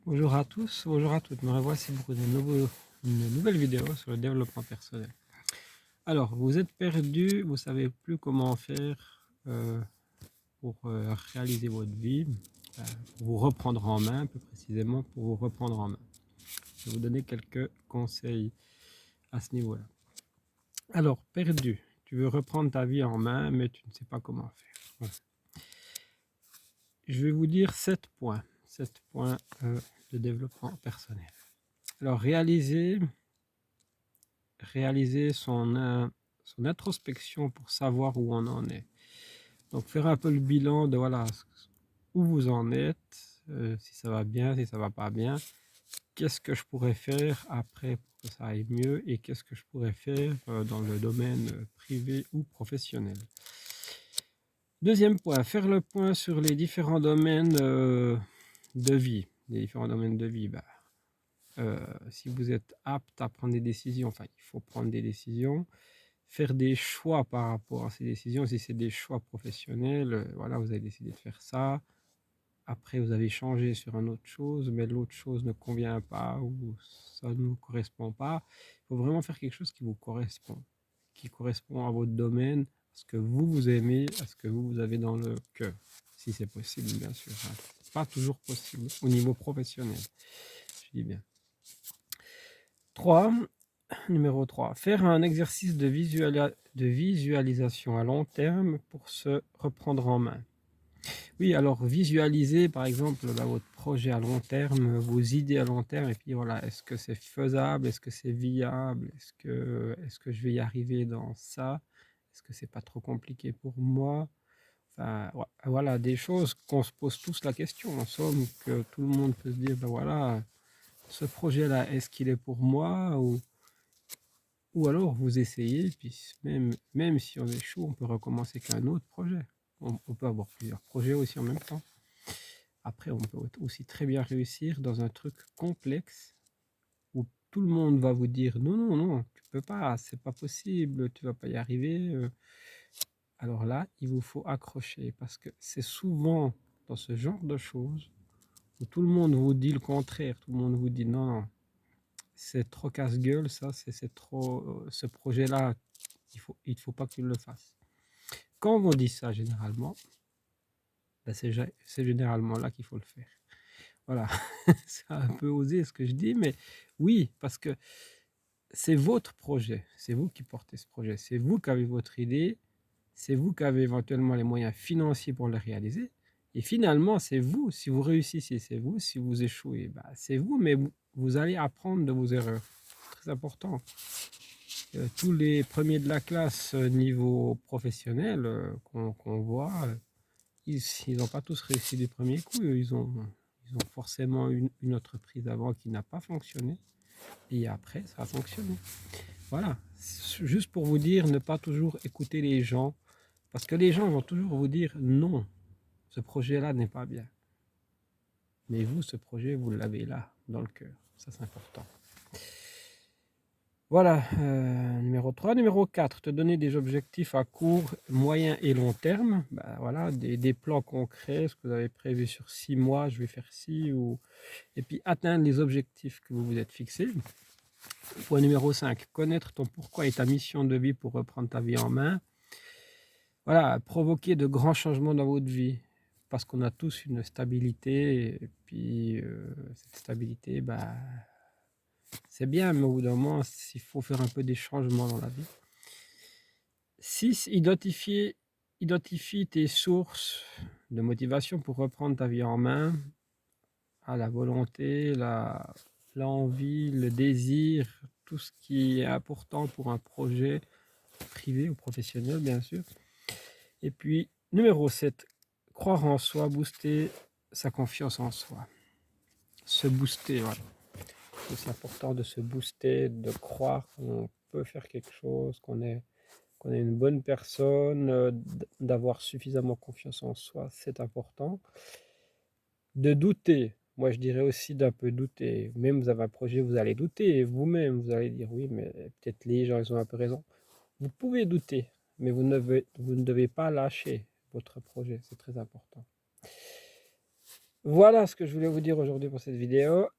Bonjour à tous, bonjour à toutes. Me revoici pour une nouvelle vidéo sur le développement personnel. Alors, vous êtes perdu, vous savez plus comment faire pour réaliser votre vie, euh, pour vous reprendre en main, plus précisément pour vous reprendre en main. Je vais vous donner quelques conseils à ce niveau-là. Alors, perdu, tu veux reprendre ta vie en main, mais tu ne sais pas comment faire. Voilà. Je vais vous dire 7 points de développement personnel. Alors, réaliser son introspection pour savoir où on en est. Donc faire un peu le bilan de voilà où vous en êtes, si ça va bien, si ça va pas bien, qu'est-ce que je pourrais faire après pour que ça aille mieux et qu'est-ce que je pourrais faire dans le domaine privé ou professionnel. Deuxième point, faire le point sur les différents domaines de vie. Les différents domaines de vie, si vous êtes apte à prendre des décisions, enfin il faut prendre des décisions, faire des choix par rapport à ces décisions. Si c'est des choix professionnels, voilà, vous avez décidé de faire ça. Après, vous avez changé sur une autre chose, mais l'autre chose ne convient pas ou ça ne vous correspond pas. Il faut vraiment faire quelque chose qui correspond à votre domaine, à ce que vous aimez, à ce que vous avez dans le cœur, si c'est possible, bien sûr, hein. C'est pas toujours possible au niveau professionnel, je dis bien. 3. Numéro 3, faire un exercice de visualisation à long terme pour se reprendre en main. Oui, alors visualiser par exemple votre projet à long terme, vos idées à long terme, et puis voilà, est-ce que c'est faisable, est-ce que c'est viable, est-ce que je vais y arriver dans ça, est-ce que c'est pas trop compliqué pour moi? Enfin, voilà, des choses qu'on se pose tous la question, en somme, que tout le monde peut se dire, ben voilà, ce projet-là, est-ce qu'il est pour moi? Ou alors vous essayez, puis même si on échoue, on peut recommencer qu'un autre projet. On peut avoir plusieurs projets aussi en même temps. Après, on peut aussi très bien réussir dans un truc complexe où tout le monde va vous dire non, non, non, tu peux pas, c'est pas possible, tu vas pas y arriver. Alors là, il vous faut accrocher parce que c'est souvent dans ce genre de choses où tout le monde vous dit le contraire, tout le monde vous dit non, non, c'est trop casse-gueule, ça, c'est trop, ce projet-là, il faut pas que tu le fasses. Quand on dit ça, généralement, c'est généralement là qu'il faut le faire. Voilà, c'est un peu osé ce que je dis, mais oui, parce que c'est votre projet, c'est vous qui portez ce projet, c'est vous qui avez votre idée, c'est vous qui avez éventuellement les moyens financiers pour le réaliser. Et finalement, c'est vous, si vous réussissez, c'est vous, si vous échouez, c'est vous, mais vous allez apprendre de vos erreurs. C'est très important. Tous les premiers de la classe niveau professionnel qu'on voit, ils n'ont pas tous réussi du premier coup. Ils ont forcément une autre prise avant qui n'a pas fonctionné. Et après, ça a fonctionné. Voilà. Juste pour vous dire, ne pas toujours écouter les gens. Parce que les gens vont toujours vous dire non, ce projet-là n'est pas bien. Mais vous, ce projet, vous l'avez là, dans le cœur. Ça, c'est important. Voilà, numéro 3. Numéro 4, te donner des objectifs à court, moyen et long terme. Voilà, des plans concrets, ce que vous avez prévu sur 6 mois, je vais faire ci, et puis atteindre les objectifs que vous vous êtes fixés. Point numéro 5, connaître ton pourquoi et ta mission de vie pour reprendre ta vie en main. Voilà, provoquer de grands changements dans votre vie, parce qu'on a tous une stabilité, et puis cette stabilité, c'est bien, mais au bout d'un moment, il faut faire un peu des changements dans la vie. 6. Identifie tes sources de motivation pour reprendre ta vie en main. La volonté, l'envie, le désir, tout ce qui est important pour un projet privé ou professionnel, bien sûr. Et puis, numéro 7, croire en soi, booster sa confiance en soi. Se booster, voilà. C'est important de se booster, de croire qu'on peut faire quelque chose, qu'on est une bonne personne, d'avoir suffisamment confiance en soi, c'est important. De douter, moi je dirais aussi d'un peu douter. Même vous avez un projet, vous allez douter, vous-même, vous allez dire oui, mais peut-être les gens, ils ont un peu raison. Vous pouvez douter, mais vous ne devez pas lâcher votre projet, c'est très important. Voilà ce que je voulais vous dire aujourd'hui pour cette vidéo.